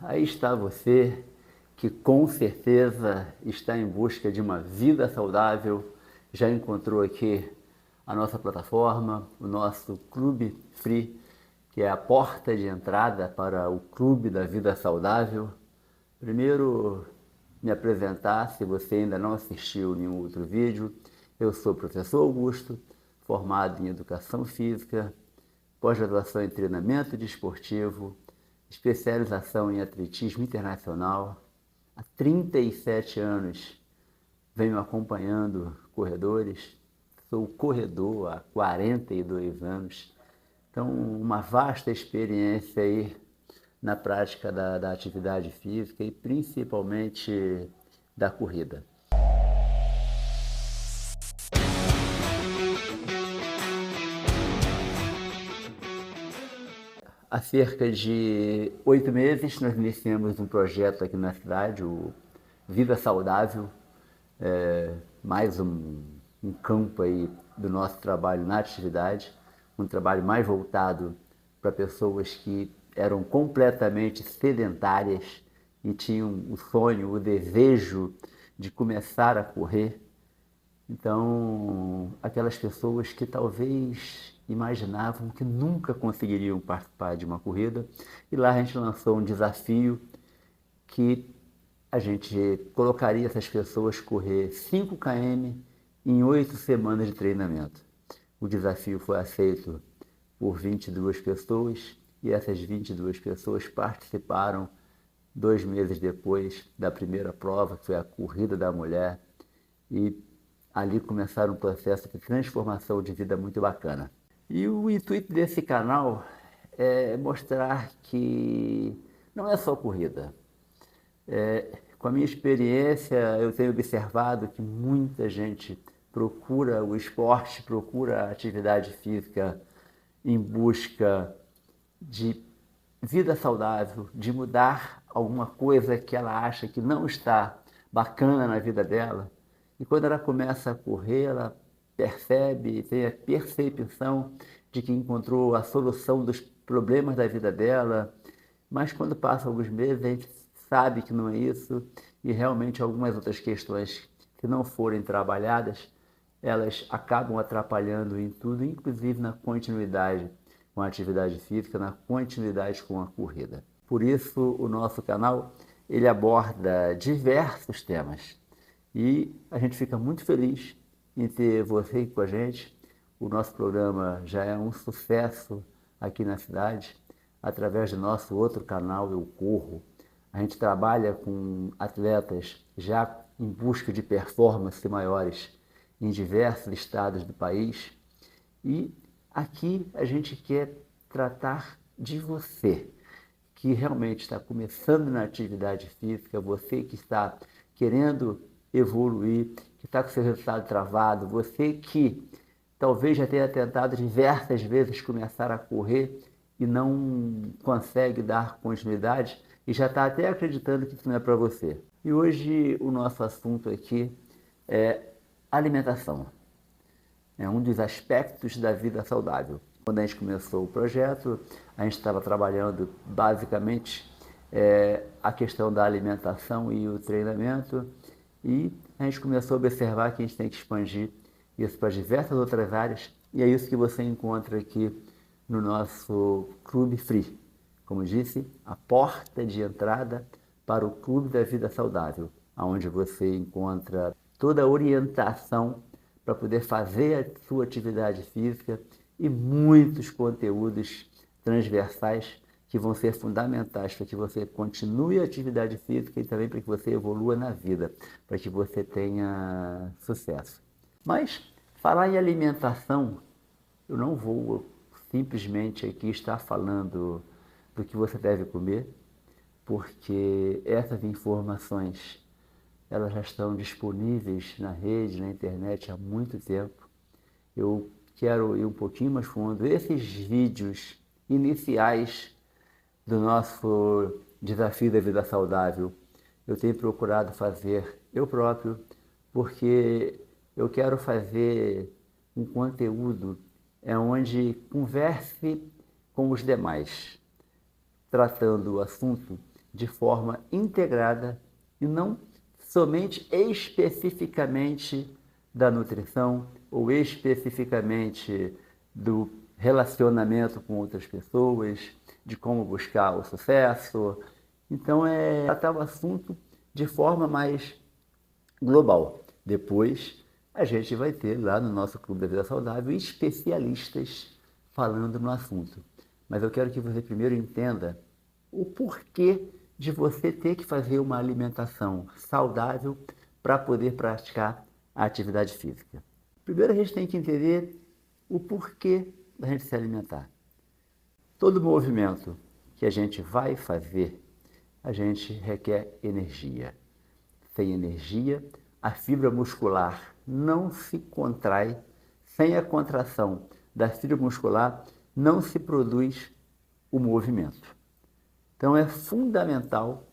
Aí está você que com certeza está em busca de uma vida saudável, já encontrou aqui a nossa plataforma, o nosso Clube Free, que é a porta de entrada para o Clube da Vida Saudável. Primeiro, me apresentar, se você ainda não assistiu nenhum outro vídeo. Eu sou o professor Augusto, formado em Educação Física, pós-graduação em Treinamento Desportivo, especialização em Atletismo Internacional. Há 37 anos venho acompanhando corredores, sou corredor há 42 anos, então uma vasta experiência aí na prática da atividade física e principalmente da corrida. Há cerca de 8 meses nós iniciamos um projeto aqui na cidade, o Vida Saudável, mais um campo aí do nosso trabalho na atividade, um trabalho mais voltado para pessoas que eram completamente sedentárias e tinham o sonho, o desejo de começar a correr. Então, aquelas pessoas que talvez imaginavam que nunca conseguiriam participar de uma corrida, e lá a gente lançou um desafio que a gente colocaria essas pessoas correr 5 km em 8 semanas de treinamento. O desafio foi aceito por 22 pessoas e essas 22 pessoas participaram 2 meses depois da primeira prova, que foi a Corrida da Mulher, e ali começaram um processo de transformação de vida muito bacana. E o intuito desse canal é mostrar que não é só corrida. Com a minha experiência, eu tenho observado que muita gente procura o esporte, procura a atividade física em busca de vida saudável, de mudar alguma coisa que ela acha que não está bacana na vida dela. E quando ela começa a correr, ela percebe, tem a percepção de que encontrou a solução dos problemas da vida dela, mas quando passa alguns meses a gente sabe que não é isso e realmente algumas outras questões que não forem trabalhadas, elas acabam atrapalhando em tudo, inclusive na continuidade com a atividade física, na continuidade com a corrida. Por isso, o nosso canal ele aborda diversos temas e a gente fica muito feliz em ter você aqui com a gente. O nosso programa já é um sucesso aqui na cidade. Através do nosso outro canal, Eu Corro, a gente trabalha com atletas já em busca de performances maiores em diversos estados do país. E aqui a gente quer tratar de você, que realmente está começando na atividade física, você que está querendo evoluir, que está com seu resultado travado, você que talvez já tenha tentado diversas vezes começar a correr e não consegue dar continuidade e já está até acreditando que isso não é para você. E hoje o nosso assunto aqui é alimentação. É um dos aspectos da vida saudável. Quando a gente começou o projeto, a gente estava trabalhando basicamente a questão da alimentação e o treinamento, e a gente começou a observar que a gente tem que expandir isso para diversas outras áreas, e é isso que você encontra aqui no nosso Clube Free. Como disse, a porta de entrada para o Clube da Vida Saudável, onde você encontra toda a orientação para poder fazer a sua atividade física e muitos conteúdos transversais que vão ser fundamentais para que você continue a atividade física e também para que você evolua na vida, para que você tenha sucesso. Mas falar em alimentação, eu não vou simplesmente aqui estar falando do que você deve comer, porque essas informações elas já estão disponíveis na rede, na internet há muito tempo. Eu quero ir um pouquinho mais fundo. Esses vídeos iniciais do nosso desafio da vida saudável, eu tenho procurado fazer eu próprio, porque eu quero fazer um conteúdo onde converse com os demais. tratando o assunto de forma integrada e não somente especificamente da nutrição ou especificamente do relacionamento com outras pessoas, de como buscar o sucesso. Então, tratar o assunto de forma mais global. Depois, a gente vai ter lá no nosso Clube da Vida Saudável especialistas falando no assunto. Mas eu quero que você primeiro entenda o porquê de você ter que fazer uma alimentação saudável para poder praticar a atividade física. Primeiro, a gente tem que entender o porquê da gente se alimentar. Todo movimento que a gente vai fazer, a gente requer energia. Sem energia, a fibra muscular não se contrai. Sem a contração da fibra muscular, não se produz o movimento. Então, é fundamental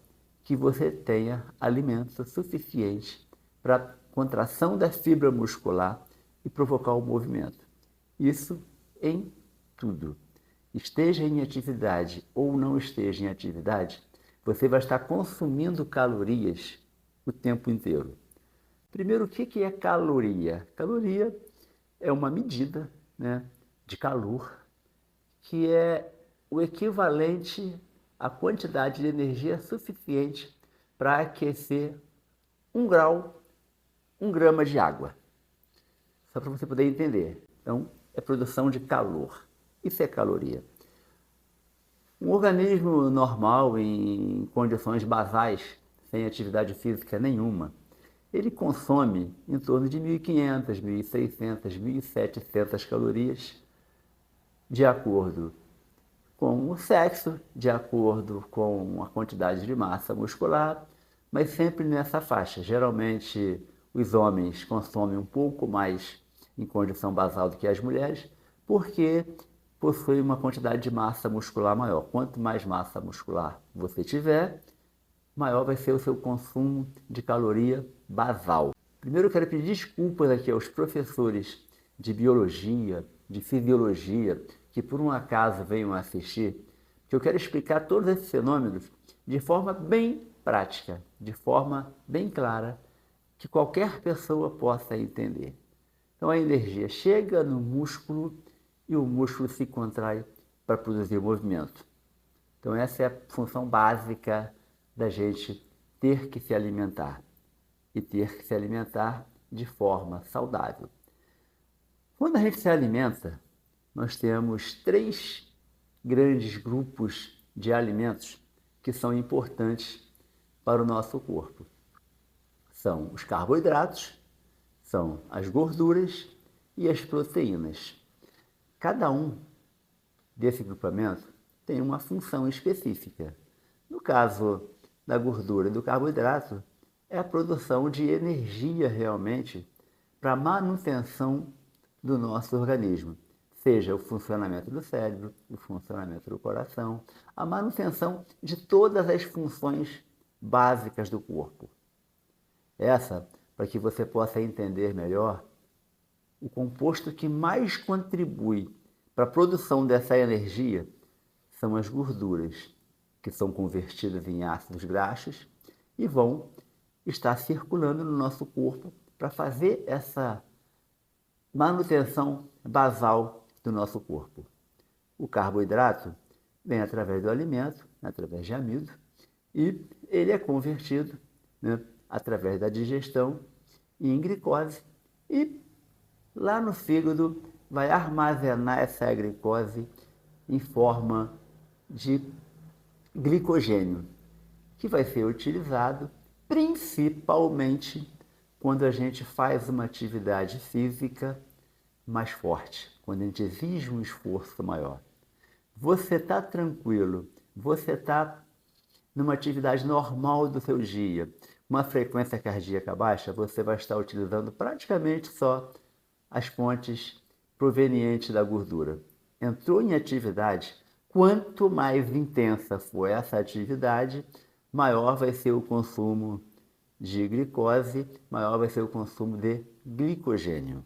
que você tenha alimento suficiente para a contração da fibra muscular e provocar o movimento. Isso em tudo. Esteja em atividade ou não esteja em atividade, você vai estar consumindo calorias o tempo inteiro. Primeiro, o que é caloria? Caloria é uma medida, né, de calor, que é o equivalente à quantidade de energia suficiente para aquecer 1 grau, 1 grama de água. Só para você poder entender. Então, é produção de calor. Isso é caloria. Um organismo normal, em condições basais, sem atividade física nenhuma, ele consome em torno de 1.500, 1.600, 1.700 calorias, de acordo com o sexo, de acordo com a quantidade de massa muscular, mas sempre nessa faixa. Geralmente, os homens consomem um pouco mais em condição basal do que as mulheres, porque possuem uma quantidade de massa muscular maior. Quanto mais massa muscular você tiver, maior vai ser o seu consumo de caloria basal. Primeiro, eu quero pedir desculpas aqui aos professores de biologia, de fisiologia, que por um acaso venham assistir, que eu quero explicar todos esses fenômenos de forma bem prática, de forma bem clara, que qualquer pessoa possa entender. Então, a energia chega no músculo e o músculo se contrai para produzir o movimento. Então, essa é a função básica da gente ter que se alimentar e ter que se alimentar de forma saudável. Quando a gente se alimenta, nós temos 3 grandes grupos de alimentos que são importantes para o nosso corpo. São os carboidratos, são as gorduras e as proteínas. Cada um desse grupamento tem uma função específica. No caso da gordura e do carboidrato, é a produção de energia realmente para a manutenção do nosso organismo, seja o funcionamento do cérebro, o funcionamento do coração, a manutenção de todas as funções básicas do corpo. Essa, para que você possa entender melhor, o composto que mais contribui para a produção dessa energia são as gorduras, que são convertidas em ácidos graxos e vão estar circulando no nosso corpo para fazer essa manutenção basal do nosso corpo. O carboidrato vem através do alimento, através de amido, e ele é convertido, né, através da digestão em glicose e lá no fígado vai armazenar essa glicose em forma de glicogênio, que vai ser utilizado principalmente quando a gente faz uma atividade física mais forte, quando a gente exige um esforço maior. Você está tranquilo, você está numa atividade normal do seu dia, uma frequência cardíaca baixa, você vai estar utilizando praticamente só as fontes provenientes da gordura. Entrou em atividade, quanto mais intensa for essa atividade, maior vai ser o consumo de glicose, maior vai ser o consumo de glicogênio.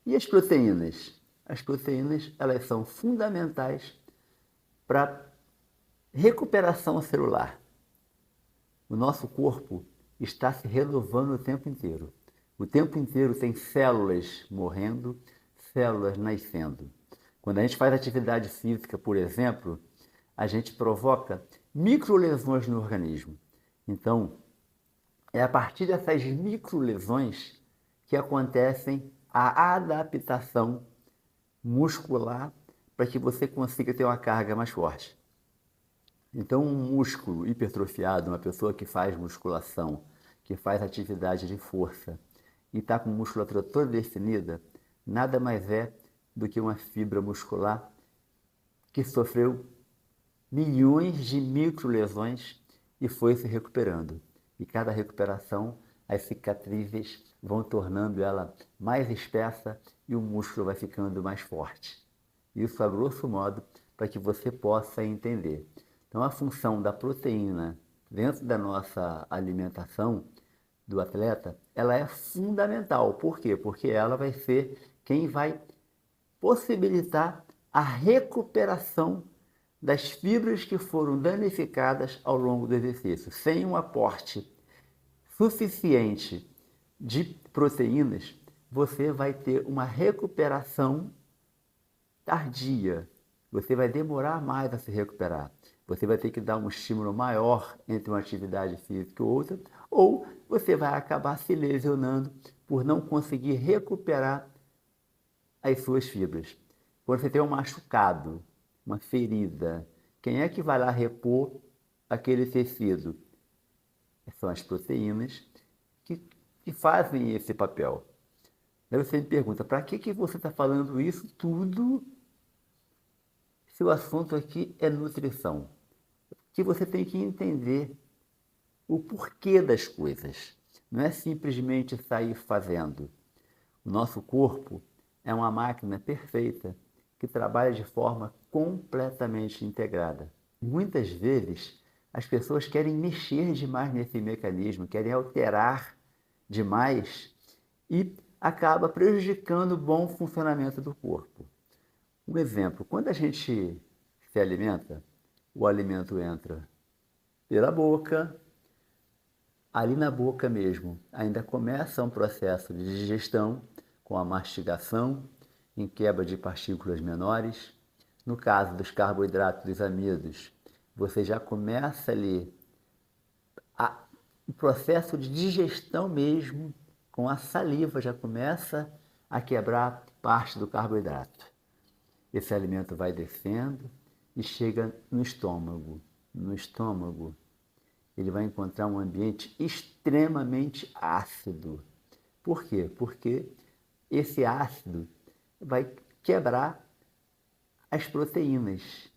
E as proteínas? As proteínas, elas são fundamentais para Recuperação celular. O nosso corpo está se renovando o tempo inteiro. O tempo inteiro tem células morrendo, células nascendo. Quando a gente faz atividade física, por exemplo, a gente provoca microlesões no organismo. Então, é a partir dessas microlesões que acontecem a adaptação muscular para que você consiga ter uma carga mais forte. Então, um músculo hipertrofiado, uma pessoa que faz musculação, que faz atividade de força e está com musculatura toda definida, nada mais é do que uma fibra muscular que sofreu milhões de microlesões e foi se recuperando. E cada recuperação, as cicatrizes vão tornando ela mais espessa e o músculo vai ficando mais forte. Isso a grosso modo para que você possa entender. Então a função da proteína dentro da nossa alimentação do atleta, ela é fundamental. Por quê? Porque ela vai ser quem vai possibilitar a recuperação das fibras que foram danificadas ao longo do exercício. Sem um aporte suficiente de proteínas, você vai ter uma recuperação tardia. Você vai demorar mais a se recuperar. Você vai ter que dar um estímulo maior entre uma atividade física e outra, ou você vai acabar se lesionando por não conseguir recuperar as suas fibras. Quando você tem um machucado, uma ferida, quem é que vai lá repor aquele tecido? São as proteínas que fazem esse papel. Daí você me pergunta, para que você está falando isso tudo se o assunto aqui é nutrição? Que você tem que entender o porquê das coisas. Não é simplesmente sair fazendo. O nosso corpo é uma máquina perfeita que trabalha de forma completamente integrada. Muitas vezes as pessoas querem mexer demais nesse mecanismo, querem alterar demais e acaba prejudicando o bom funcionamento do corpo. Um exemplo, quando a gente se alimenta, o alimento entra pela boca, ali na boca mesmo, ainda começa um processo de digestão com a mastigação, em quebra de partículas menores. No caso dos carboidratos, dos amidos, você já começa ali o processo de digestão mesmo, com a saliva já começa a quebrar parte do carboidrato. Esse alimento vai descendo e chega no estômago. No estômago, ele vai encontrar um ambiente extremamente ácido. Por quê? Porque esse ácido vai quebrar as proteínas.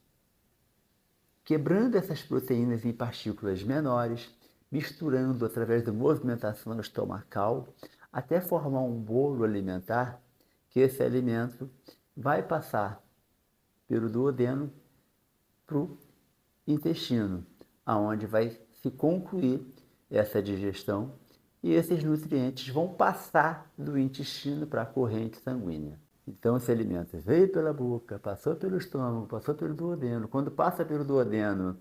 Quebrando essas proteínas em partículas menores, misturando através da movimentação estomacal, até formar um bolo alimentar, que esse alimento vai passar pelo duodeno para o intestino, aonde vai se concluir essa digestão e esses nutrientes vão passar do intestino para a corrente sanguínea. Então esse alimento veio pela boca, passou pelo estômago, passou pelo duodeno. Quando passa pelo duodeno,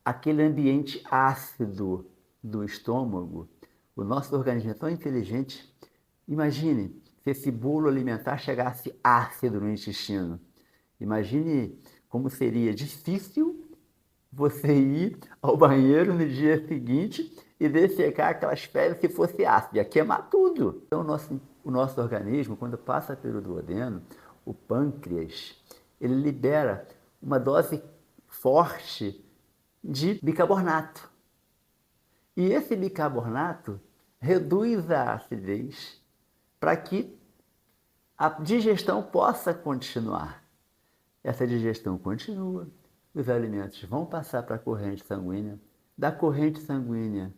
aquele ambiente ácido do estômago, o nosso organismo é tão inteligente. Imagine se esse bolo alimentar chegasse ácido no intestino. Imagine como seria difícil você ir ao banheiro no dia seguinte e dessecar aquelas fezes se fosse ácido, ia queimar tudo. Então o nosso organismo, quando passa pelo duodeno, o pâncreas, ele libera uma dose forte de bicarbonato. E esse bicarbonato reduz a acidez para que a digestão possa continuar. Essa digestão continua, os alimentos vão passar para a corrente sanguínea, da corrente sanguínea,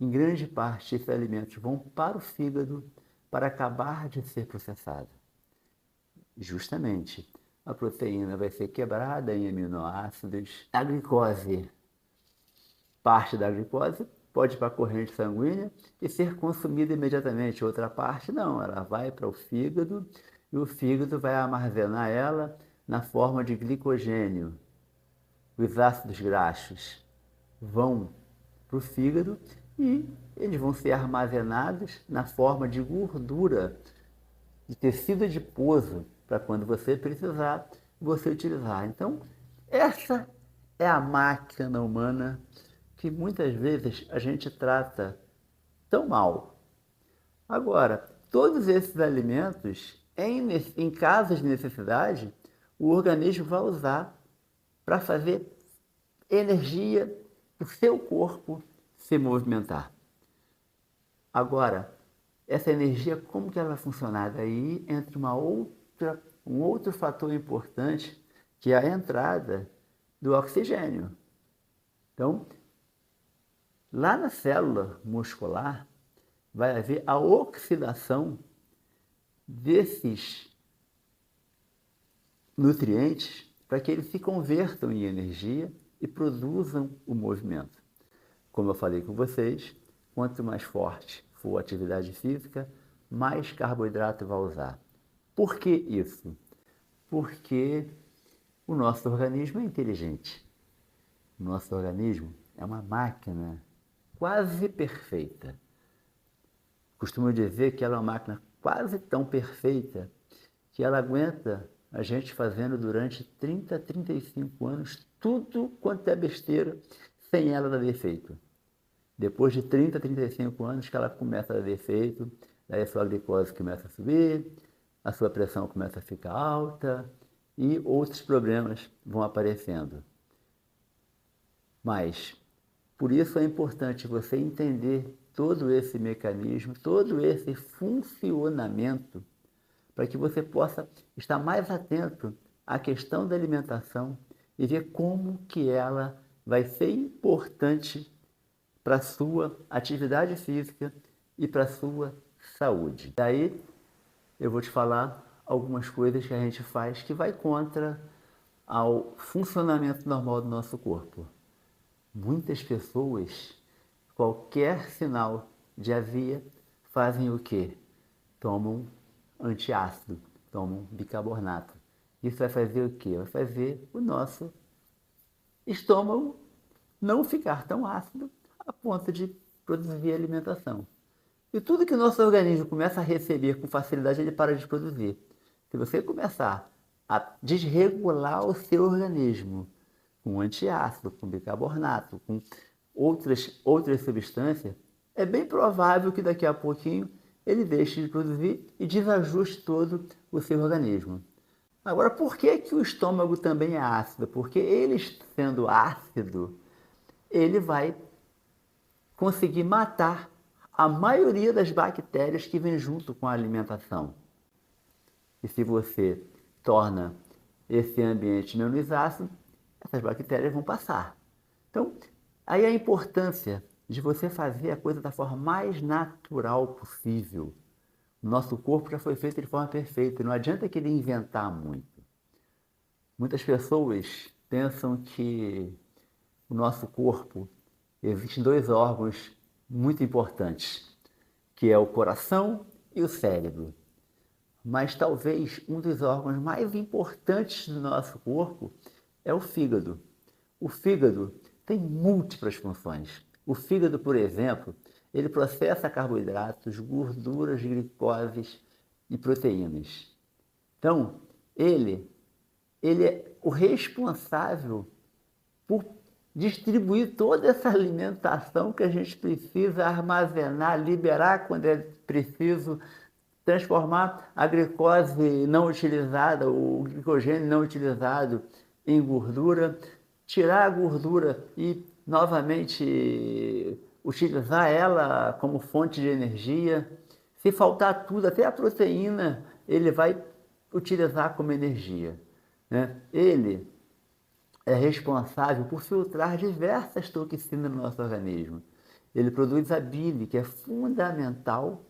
em grande parte, esses alimentos vão para o fígado para acabar de ser processado. Justamente, a proteína vai ser quebrada em aminoácidos, a glicose, parte da glicose pode ir para a corrente sanguínea e ser consumida imediatamente. Outra parte não, ela vai para o fígado e o fígado vai armazenar ela na forma de glicogênio. os ácidos graxos vão para o fígado e eles vão ser armazenados na forma de gordura, de tecido adiposo, para quando você precisar, você utilizar. Então, essa é a máquina humana que muitas vezes a gente trata tão mal. Agora, todos esses alimentos, em casos de necessidade, o organismo vai usar para fazer energia para o seu corpo se movimentar. Agora, essa energia, como que ela vai funcionar? Daí entra um outro fator importante, que é a entrada do oxigênio. Então, lá na célula muscular, vai haver a oxidação desses nutrientes para que eles se convertam em energia e produzam o movimento. Como eu falei com vocês, quanto mais forte for a atividade física, mais carboidrato vai usar. Por que isso? Porque o nosso organismo é inteligente. O nosso organismo é uma máquina quase perfeita. Costumo dizer que ela é uma máquina quase tão perfeita que ela aguenta a gente fazendo durante 30, 35 anos tudo quanto é besteira sem ela dar defeito. Depois de 30, 35 anos que ela começa a dar defeito, daí a sua glicose começa a subir, a sua pressão começa a ficar alta e outros problemas vão aparecendo. Mas, por isso é importante você entender todo esse mecanismo, todo esse funcionamento, para que você possa estar mais atento à questão da alimentação e ver como que ela vai ser importante para a sua atividade física e para a sua saúde. Daí eu vou te falar algumas coisas que a gente faz que vai contra ao funcionamento normal do nosso corpo. Muitas pessoas, qualquer sinal de azia, fazem o quê? Tomam antiácido, tomam bicarbonato. Isso vai fazer o quê? Vai fazer o nosso estômago não ficar tão ácido a ponto de produzir alimentação. E tudo que o nosso organismo começa a receber com facilidade, ele para de produzir. Se você começar a desregular o seu organismo com antiácido, com bicarbonato, com outras substâncias, é bem provável que daqui a pouquinho ele deixe de produzir e desajuste todo o seu organismo. Agora, por que que o estômago também é ácido? Porque ele, sendo ácido, ele vai conseguir matar a maioria das bactérias que vem junto com a alimentação. E se você torna esse ambiente menos ácido, essas bactérias vão passar. Então, aí a importância de você fazer a coisa da forma mais natural possível. O nosso corpo já foi feito de forma perfeita, não adianta querer inventar muito. Muitas pessoas pensam que o nosso corpo existem dois órgãos muito importantes, que é o coração e o cérebro. Mas talvez um dos órgãos mais importantes do nosso corpo é o fígado. O fígado tem múltiplas funções. O fígado, por exemplo, ele processa carboidratos, gorduras, glicoses e proteínas. Então, ele é o responsável por distribuir toda essa alimentação que a gente precisa armazenar, liberar quando é preciso, transformar a glicose não utilizada, o glicogênio não utilizado em gordura, tirar a gordura e novamente utilizar ela como fonte de energia. Se faltar tudo, até a proteína, ele vai utilizar como energia, né? Ele é responsável por filtrar diversas toxinas no nosso organismo. Ele produz a bile, que é fundamental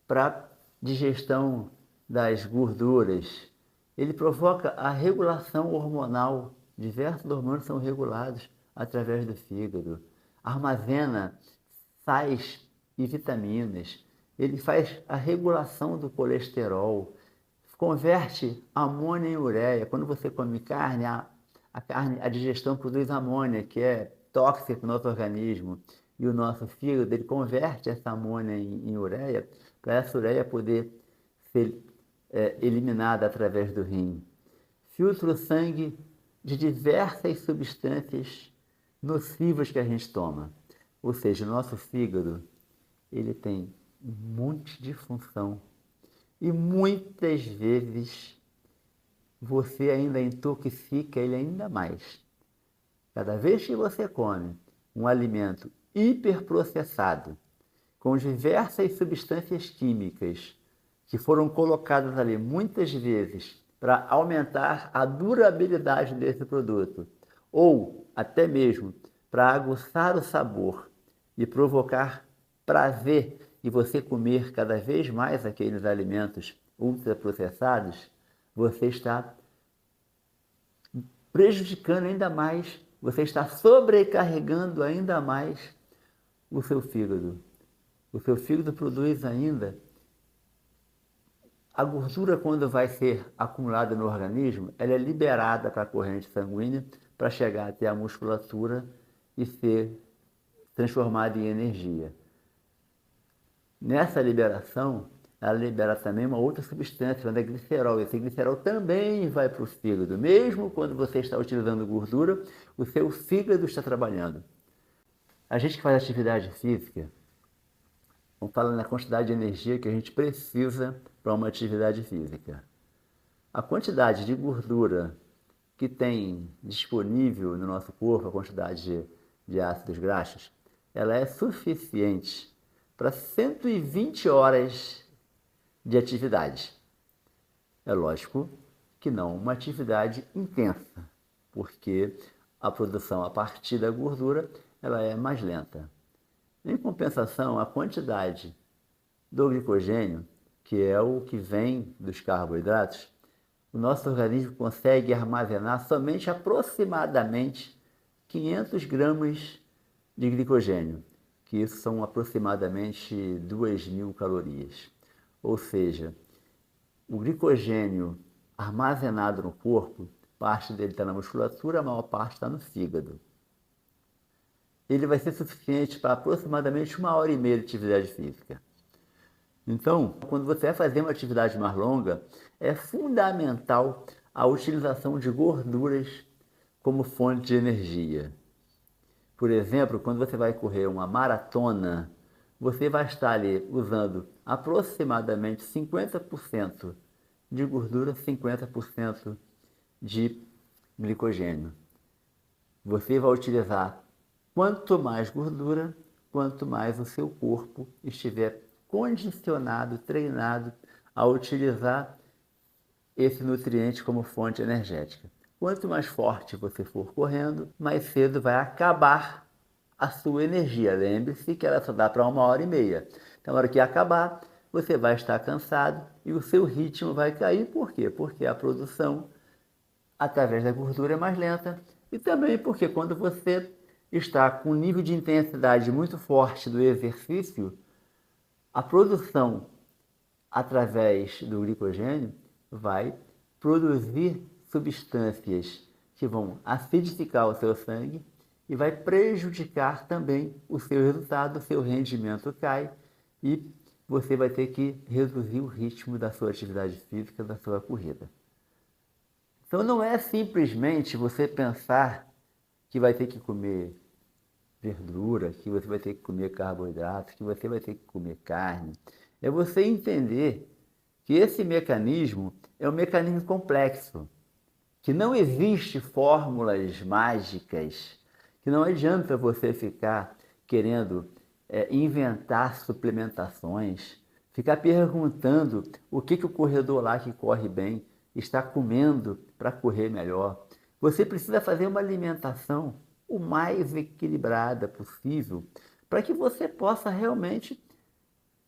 para a digestão das gorduras. Ele provoca a regulação hormonal. Diversos hormônios são regulados através do fígado. Armazena sais e vitaminas. Ele faz a regulação do colesterol. Converte amônia em ureia. Quando você come carne, a a digestão produz amônia, que é tóxica para o nosso organismo, e o nosso fígado ele converte essa amônia em ureia, para essa ureia poder ser eliminada através do rim. Filtra o sangue de diversas substâncias nocivas que a gente toma. Ou seja, o nosso fígado ele tem um monte de função e muitas vezes você ainda intoxica ele ainda mais. Cada vez que você come um alimento hiperprocessado, com diversas substâncias químicas que foram colocadas ali muitas vezes para aumentar a durabilidade desse produto, ou até mesmo para aguçar o sabor e provocar prazer e você comer cada vez mais aqueles alimentos ultraprocessados, você está prejudicando ainda mais, você está sobrecarregando ainda mais o seu fígado. O seu fígado produz ainda a gordura, quando vai ser acumulada no organismo, ela é liberada para a corrente sanguínea para chegar até a musculatura e ser transformada em energia. Nessa liberação, ela libera também uma outra substância, chamada glicerol. Esse glicerol também vai para o fígado. Mesmo quando você está utilizando gordura, o seu fígado está trabalhando. A gente que faz atividade física, vamos falar na quantidade de energia que a gente precisa para uma atividade física. A quantidade de gordura que tem disponível no nosso corpo, a quantidade de ácidos graxos, ela é suficiente para 120 horas de atividade. É lógico que não uma atividade intensa, porque a produção a partir da gordura ela é mais lenta. Em compensação, a quantidade do glicogênio, que é o que vem dos carboidratos, o nosso organismo consegue armazenar somente aproximadamente 500 gramas de glicogênio, que isso são aproximadamente 2.000 calorias. Ou seja, o glicogênio armazenado no corpo, parte dele está na musculatura, a maior parte está no fígado. Ele vai ser suficiente para aproximadamente 1h30 de atividade física. Então, quando você vai fazer uma atividade mais longa, é fundamental a utilização de gorduras como fonte de energia. Por exemplo, quando você vai correr uma maratona, você vai estar ali usando aproximadamente 50% de gordura, 50% de glicogênio. Você vai utilizar quanto mais gordura, quanto mais o seu corpo estiver condicionado, treinado a utilizar esse nutriente como fonte energética. Quanto mais forte você for correndo, mais cedo vai acabar a sua energia. Lembre-se que ela só dá para 1h30. Então, na hora que acabar, você vai estar cansado e o seu ritmo vai cair. Por quê? Porque a produção através da gordura é mais lenta e também porque quando você está com um nível de intensidade muito forte do exercício, a produção através do glicogênio vai produzir substâncias que vão acidificar o seu sangue e vai prejudicar também o seu resultado, o seu rendimento cai e você vai ter que reduzir o ritmo da sua atividade física, da sua corrida. Então não é simplesmente você pensar que vai ter que comer verdura, que você vai ter que comer carboidratos, que você vai ter que comer carne. É você entender que esse mecanismo é um mecanismo complexo, que não existe fórmulas mágicas, que não adianta você ficar querendo inventar suplementações, ficar perguntando o que o corredor lá que corre bem está comendo para correr melhor. Você precisa fazer uma alimentação o mais equilibrada possível para que você possa realmente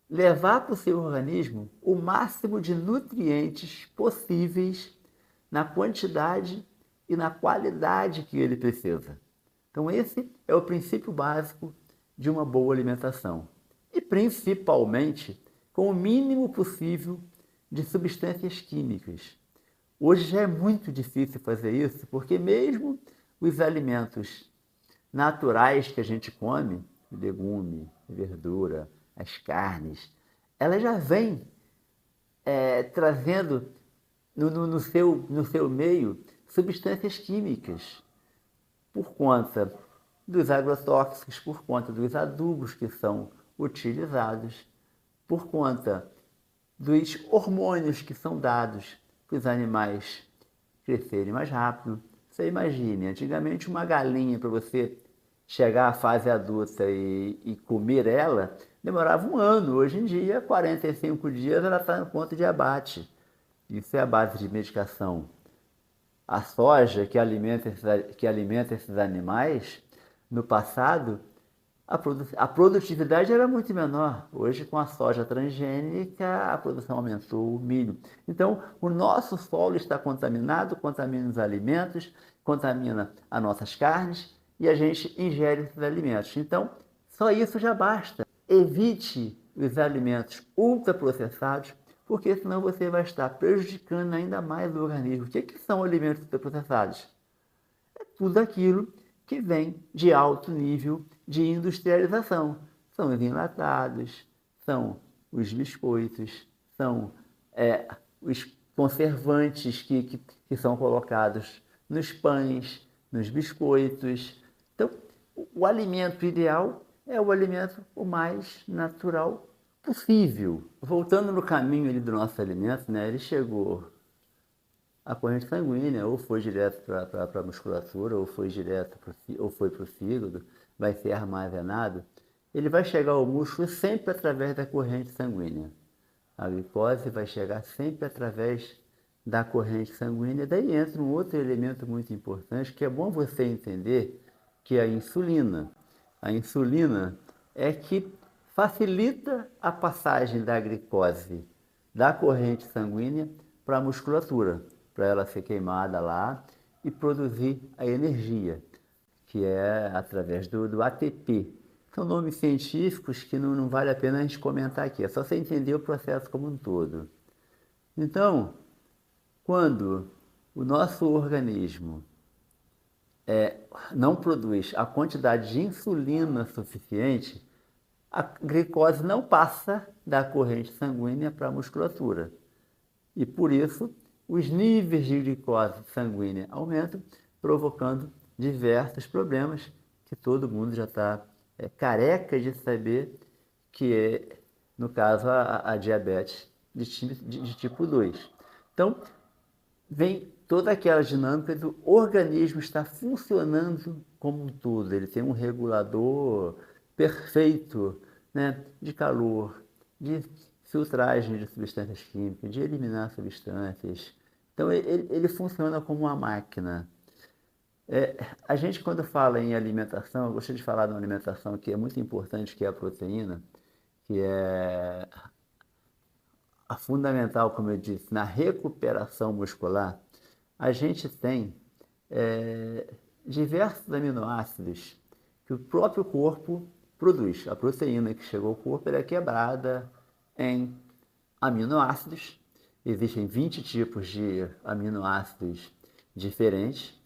levar para o seu organismo o máximo de nutrientes possíveis na quantidade e na qualidade que ele precisa. Então esse é o princípio básico de uma boa alimentação. E principalmente com o mínimo possível de substâncias químicas. Hoje já é muito difícil fazer isso, porque mesmo os alimentos naturais que a gente come, legume, verdura, as carnes, elas já vêm trazendo no seu meio substâncias químicas por conta dos agrotóxicos, por conta dos adubos que são utilizados, por conta dos hormônios que são dados para os animais crescerem mais rápido. Você imagine, antigamente uma galinha para você chegar à fase adulta e comer ela, demorava um ano. Hoje em dia, 45 dias, ela está no ponto de abate. Isso é a base de medicação. A soja que alimenta esses animais, no passado, a produtividade era muito menor. Hoje, com a soja transgênica, a produção aumentou, o milho. Então, o nosso solo está contaminado, contamina os alimentos, contamina as nossas carnes e a gente ingere esses alimentos. Então, só isso já basta. Evite os alimentos ultraprocessados, porque senão você vai estar prejudicando ainda mais o organismo. O que são alimentos ultraprocessados? É tudo aquilo que vem de alto nível de industrialização. São os enlatados, são os biscoitos, são os conservantes que são colocados nos pães, nos biscoitos. Então, o alimento ideal é o alimento o mais natural possível. Voltando no caminho ali do nosso alimento, né, ele chegou a corrente sanguínea, ou foi direto para a musculatura, ou foi direto ou foi para o fígado, vai ser armazenado. Ele vai chegar ao músculo sempre através da corrente sanguínea. A glicose vai chegar sempre através da corrente sanguínea. Daí entra um outro elemento muito importante, que é bom você entender, que é a insulina. A insulina é que facilita a passagem da glicose da corrente sanguínea para a musculatura, para ela ser queimada lá e produzir a energia, que é através do ATP. São nomes científicos que não vale a pena a gente comentar aqui, é só você entender o processo como um todo. Então, quando o nosso organismo não produz a quantidade de insulina suficiente, a glicose não passa da corrente sanguínea para a musculatura. E por isso, os níveis de glicose sanguínea aumentam, provocando diversos problemas que todo mundo já está careca de saber, que é, no caso, a diabetes de tipo 2. Então, vem toda aquela dinâmica do organismo estar funcionando como um todo. Ele tem um regulador perfeito, né, de calor, de filtragem de substâncias químicas, de eliminar substâncias. Então, ele funciona como uma máquina. A gente, quando fala em alimentação, eu gostaria de falar de uma alimentação que é muito importante, que é a proteína, que é a fundamental, como eu disse, na recuperação muscular. A gente tem diversos aminoácidos que o próprio corpo produz. A proteína que chegou ao corpo é quebrada em aminoácidos. Existem 20 tipos de aminoácidos diferentes.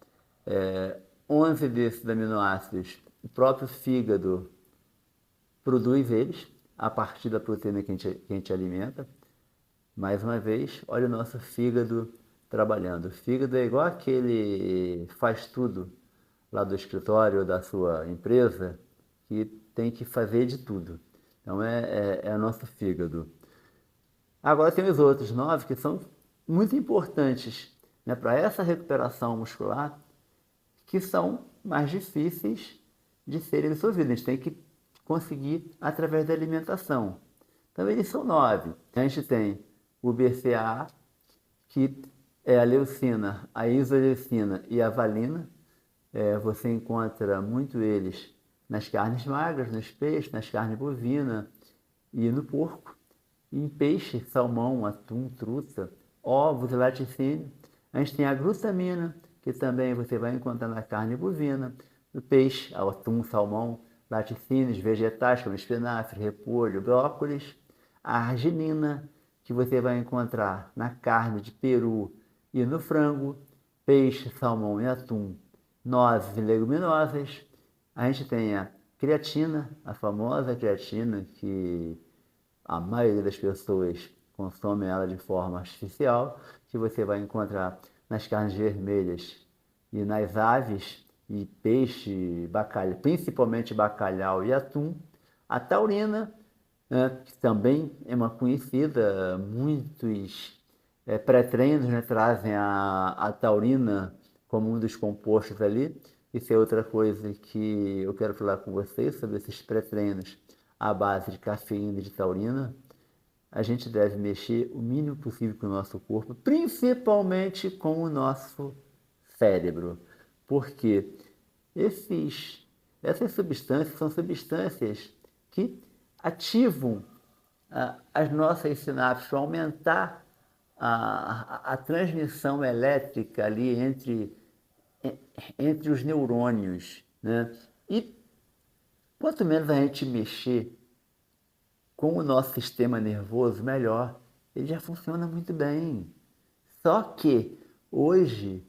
11 desses aminoácidos, o próprio fígado produz eles a partir da proteína que a gente alimenta. Mais uma vez, olha o nosso fígado trabalhando. O fígado é igual aquele faz tudo lá do escritório da sua empresa, que tem que fazer de tudo. Então é o nosso fígado. Agora tem os outros 9 que são muito importantes, né, para essa recuperação muscular, que são mais difíceis de serem absorvidos. A gente tem que conseguir através da alimentação. Então eles são 9. A gente tem o BCAA, que é a leucina, a isoleucina e a valina. Você encontra muito eles nas carnes magras, nos peixes, nas carnes bovinas e no porco. E em peixe, salmão, atum, truta, ovos e laticínio. A gente tem a glutamina, que também você vai encontrar na carne bovina, no peixe, atum, salmão, laticínios, vegetais como espinafre, repolho, brócolis. A arginina, que você vai encontrar na carne de peru E no frango, peixe, salmão e atum, nozes e leguminosas, a gente tem a creatina, a famosa creatina, que a maioria das pessoas consome ela de forma artificial, que você vai encontrar nas carnes vermelhas e nas aves, e peixe, bacalhau, principalmente bacalhau e atum. A taurina, né, que também é uma conhecida, muitos pré-treinos, né, trazem a taurina como um dos compostos ali. Isso é outra coisa que eu quero falar com vocês sobre esses pré-treinos à base de cafeína e de taurina. A gente deve mexer o mínimo possível com o nosso corpo, principalmente com o nosso cérebro, porque essas substâncias são substâncias que ativam as nossas sinapses para aumentar a transmissão elétrica ali entre os neurônios, né? E quanto menos a gente mexer com o nosso sistema nervoso, melhor. Ele já funciona muito bem. Só que hoje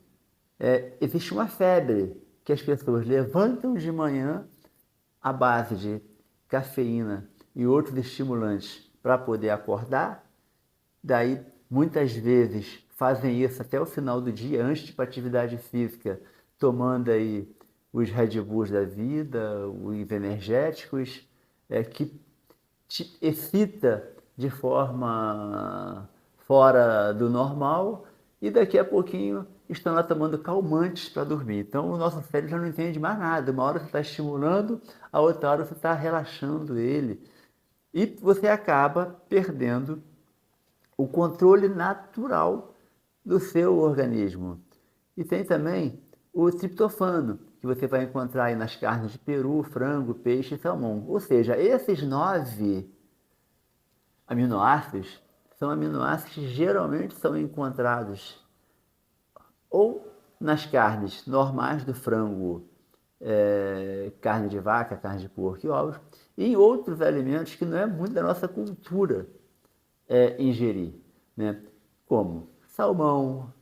existe uma febre que as pessoas levantam de manhã à base de cafeína e outros estimulantes para poder acordar. Daí, muitas vezes, fazem isso até o final do dia, antes de ir para atividade física, tomando aí os Red Bulls da vida, os energéticos, que te excita de forma fora do normal, e daqui a pouquinho estão lá tomando calmantes para dormir. Então o nosso cérebro já não entende mais nada. Uma hora você está estimulando, a outra hora você está relaxando ele. E você acaba perdendo o controle natural do seu organismo. E tem também o triptofano, que você vai encontrar aí nas carnes de peru, frango, peixe e salmão. Ou seja, esses 9 aminoácidos são aminoácidos que geralmente são encontrados ou nas carnes normais do frango, carne de vaca, carne de porco e ovos, e em outros alimentos que não é muito da nossa cultura ingerir, né? Como salmão,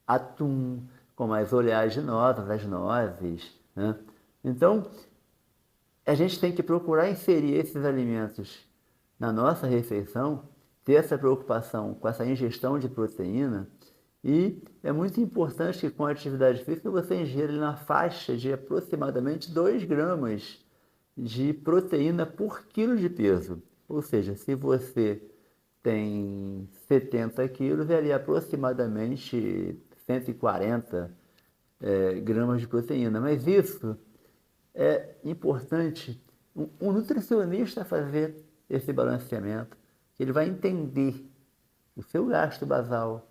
atum, como as oleaginosas, as nozes, né? Então, a gente tem que procurar inserir esses alimentos na nossa refeição, ter essa preocupação com essa ingestão de proteína, e é muito importante que com a atividade física você ingere na faixa de aproximadamente 2 gramas de proteína por quilo de peso. Ou seja, se você tem 70 quilos, é ali aproximadamente 140 gramas de proteína. Mas isso é importante um nutricionista fazer esse balanceamento. Ele vai entender o seu gasto basal,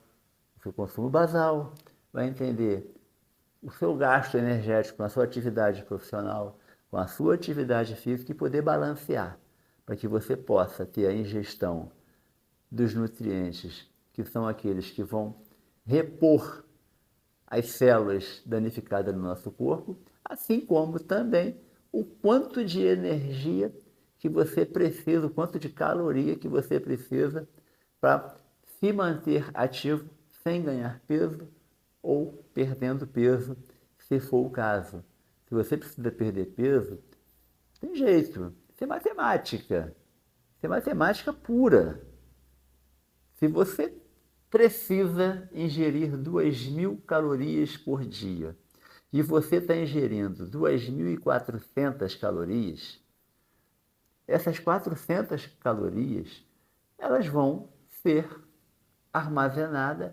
o seu consumo basal, vai entender o seu gasto energético com a sua atividade profissional, com a sua atividade física, e poder balancear para que você possa ter a ingestão dos nutrientes, que são aqueles que vão repor as células danificadas no nosso corpo, assim como também o quanto de energia que você precisa, o quanto de caloria que você precisa para se manter ativo sem ganhar peso ou perdendo peso, se for o caso. Se você precisa perder peso, tem jeito, isso é matemática pura. Se você precisa ingerir 2.000 calorias por dia e você está ingerindo 2.400 calorias, essas 400 calorias elas vão ser armazenadas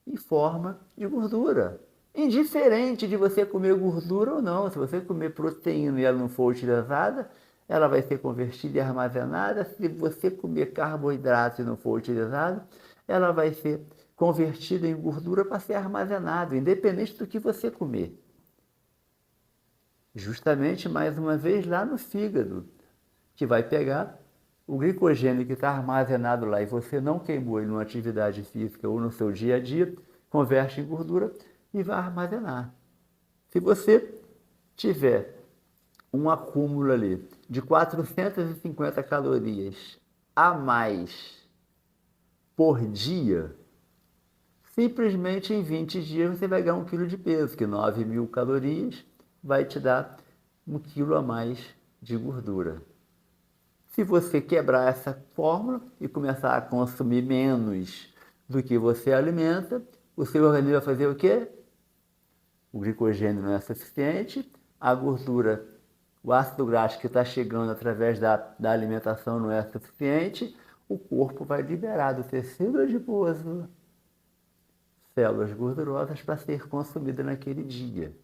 em forma de gordura. Indiferente de você comer gordura ou não, se você comer proteína e ela não for utilizada, ela vai ser convertida e armazenada. Se você comer carboidrato e não for utilizado, ela vai ser convertida em gordura para ser armazenada, independente do que você comer. Justamente, mais uma vez, lá no fígado, que vai pegar o glicogênio que está armazenado lá e você não queimou ele numa atividade física ou no seu dia a dia, converte em gordura e vai armazenar. Se você tiver um acúmulo ali de 450 calorias a mais por dia, simplesmente em 20 dias você vai ganhar 1 quilo de peso, que 9.000 calorias vai te dar 1 quilo a mais de gordura. Se você quebrar essa fórmula e começar a consumir menos do que você alimenta, o seu organismo vai fazer o quê? O glicogênio não é suficiente, a gordura, o ácido graxo que está chegando através da alimentação não é suficiente, o corpo vai liberar do tecido adiposo células gordurosas para ser consumida naquele dia.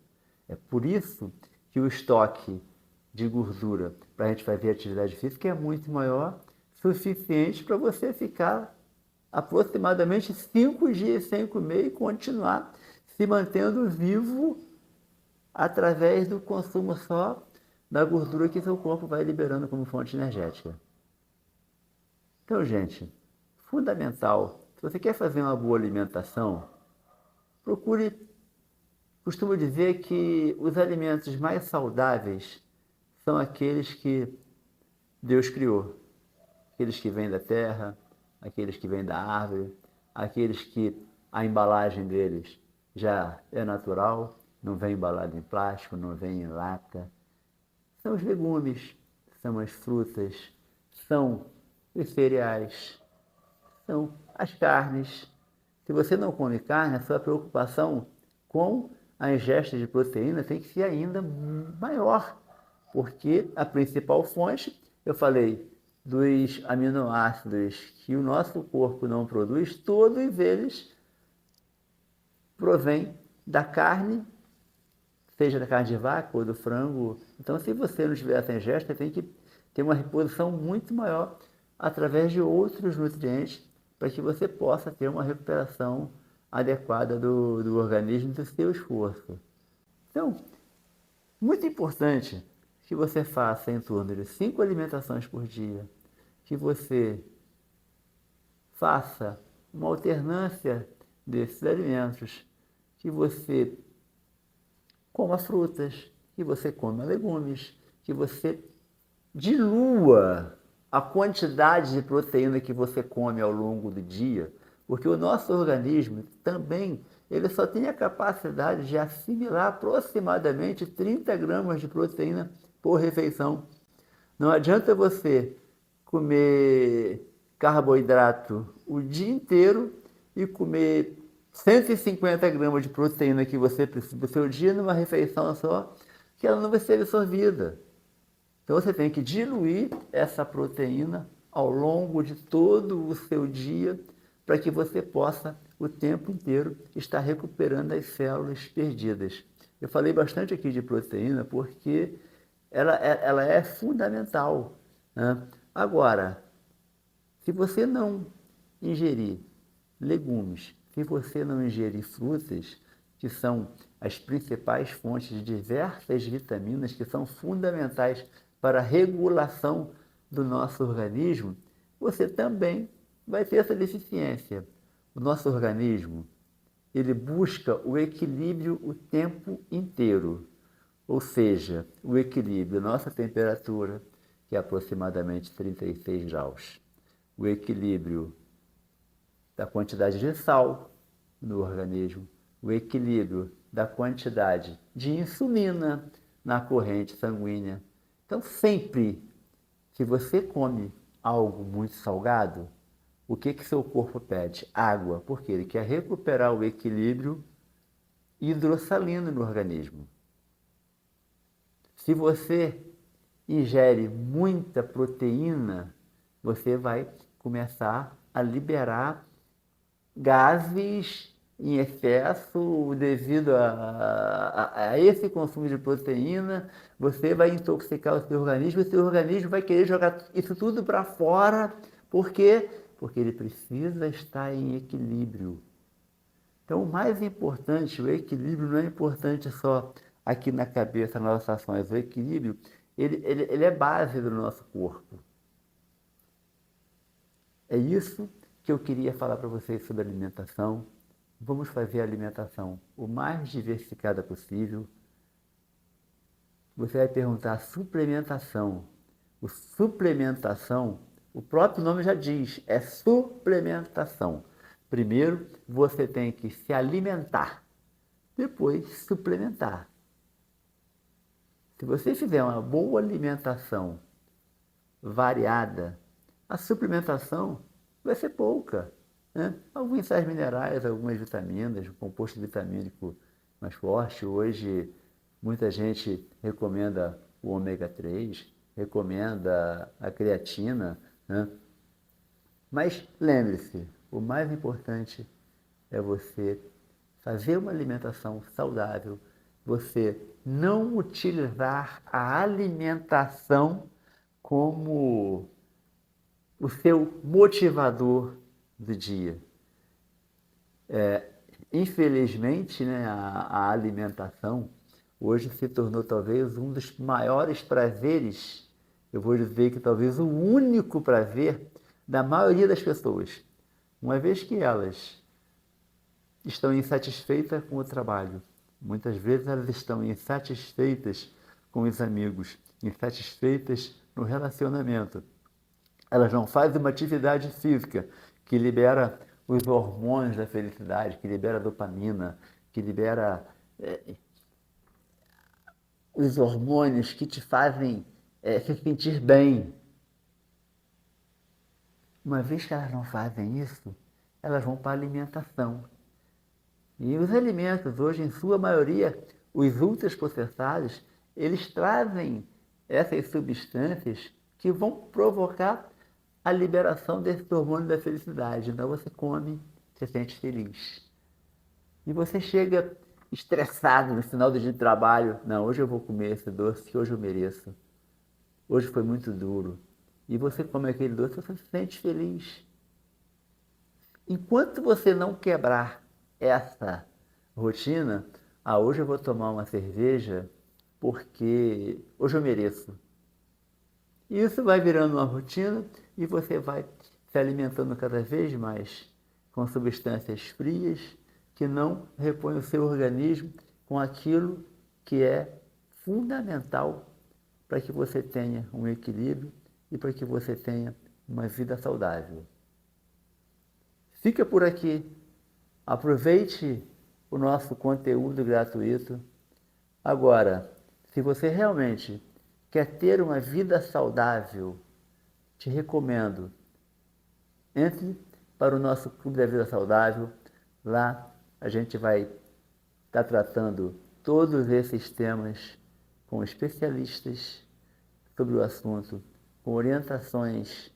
É por isso que o estoque de gordura para a gente fazer atividade física é muito maior, suficiente para você ficar aproximadamente 5 dias sem comer e continuar se mantendo vivo através do consumo só da gordura que seu corpo vai liberando como fonte energética. Então, gente, fundamental, se você quer fazer uma boa alimentação, procure, costumo dizer que os alimentos mais saudáveis são aqueles que Deus criou. Aqueles que vêm da terra, aqueles que vêm da árvore, aqueles que a embalagem deles já é natural, não vem embalado em plástico, não vem em lata. São os legumes, são as frutas, são os cereais, são as carnes. Se você não come carne, a sua preocupação com a ingesta de proteína tem que ser ainda maior, porque a principal fonte, eu falei, dos aminoácidos que o nosso corpo não produz, todos eles provêm da carne, seja da carne de vaca ou do frango. Então, se você não tiver essa ingesta, tem que ter uma reposição muito maior através de outros nutrientes para que você possa ter uma recuperação adequada do organismo e do seu esforço. Então, muito importante que você faça em torno de 5 alimentações por dia, que você faça uma alternância desses alimentos, que você coma frutas, que você coma legumes, que você dilua a quantidade de proteína que você come ao longo do dia, porque o nosso organismo também, ele só tem a capacidade de assimilar aproximadamente 30 gramas de proteína por refeição. Não adianta você comer carboidrato o dia inteiro e comer 150 gramas de proteína que você precisa do seu dia numa refeição só, que ela não vai ser absorvida. Então você tem que diluir essa proteína ao longo de todo o seu dia para que você possa o tempo inteiro estar recuperando as células perdidas. Eu falei bastante aqui de proteína porque ela é fundamental, né? Agora, se você não ingerir legumes, se você não ingerir frutas, que são as principais fontes de diversas vitaminas que são fundamentais para a regulação do nosso organismo, você também vai ter essa deficiência. O nosso organismo, ele busca o equilíbrio o tempo inteiro, ou seja, o equilíbrio da nossa temperatura, que é aproximadamente 36 graus, o equilíbrio da quantidade de sal no organismo, o equilíbrio da quantidade de insulina na corrente sanguínea. Então, sempre que você come algo muito salgado, o que seu corpo pede? Água, porque ele quer recuperar o equilíbrio hidrossalino no organismo. Se você ingere muita proteína, você vai começar a liberar gases em excesso devido a esse consumo de proteína. Você vai intoxicar o seu organismo e o seu organismo vai querer jogar isso tudo para fora. Por quê? Porque ele precisa estar em equilíbrio. Então, o mais importante, o equilíbrio não é importante só aqui na cabeça, nas nossas ações. O equilíbrio, ele é base do nosso corpo. É isso que eu queria falar para vocês sobre alimentação. Vamos fazer a alimentação o mais diversificada possível. Você vai perguntar suplementação. Suplementação, o próprio nome já diz, é suplementação. Primeiro, você tem que se alimentar, depois suplementar. Se você fizer uma boa alimentação variada, a suplementação vai ser pouca, né? Alguns sais minerais, algumas vitaminas, um composto vitamínico mais forte. Hoje, muita gente recomenda o ômega 3, recomenda a creatina, né? Mas lembre-se, o mais importante é você fazer uma alimentação saudável, você não utilizar a alimentação como o seu motivador do dia. Infelizmente, né, a alimentação hoje se tornou talvez um dos maiores prazeres, eu vou dizer que talvez o único prazer da maioria das pessoas, uma vez que elas estão insatisfeitas com o trabalho. Muitas vezes elas estão insatisfeitas com os amigos, insatisfeitas no relacionamento. Elas não fazem uma atividade física que libera os hormônios da felicidade, que libera dopamina, que libera os hormônios que te fazem se sentir bem. Uma vez que elas não fazem isso, elas vão para a alimentação. E os alimentos, hoje, em sua maioria, os ultraprocessados, eles trazem essas substâncias que vão provocar a liberação desse hormônio da felicidade. Então você come, você se sente feliz. E você chega estressado no final do dia de trabalho. Não, hoje eu vou comer esse doce que hoje eu mereço. Hoje foi muito duro. E você come aquele doce, você se sente feliz. Enquanto você não quebrar essa rotina, hoje eu vou tomar uma cerveja porque hoje eu mereço. E isso vai virando uma rotina e você vai se alimentando cada vez mais com substâncias frias que não repõem o seu organismo com aquilo que é fundamental para que você tenha um equilíbrio e para que você tenha uma vida saudável. Fica por aqui. Aproveite o nosso conteúdo gratuito. Agora, se você realmente quer ter uma vida saudável, te recomendo, entre para o nosso Clube da Vida Saudável. Lá a gente vai estar tratando todos esses temas com especialistas sobre o assunto, com orientações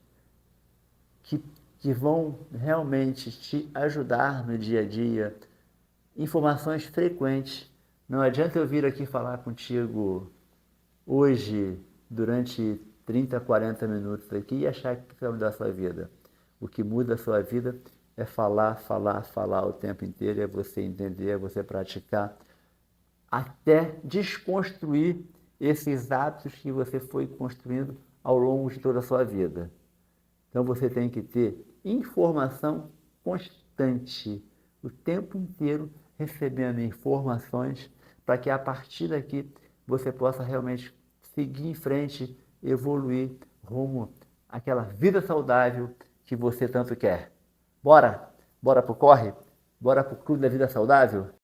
que vão realmente te ajudar no dia a dia, informações frequentes. Não adianta eu vir aqui falar contigo hoje, durante 30, 40 minutos aqui e achar que vai mudar a sua vida. O que muda a sua vida é falar, falar, falar o tempo inteiro, é você entender, é você praticar, até desconstruir esses hábitos que você foi construindo ao longo de toda a sua vida. Então você tem que ter informação constante, o tempo inteiro recebendo informações para que a partir daqui você possa realmente seguir em frente, evoluir rumo àquela vida saudável que você tanto quer. Bora? Bora pro corre? Bora pro Clube da Vida Saudável?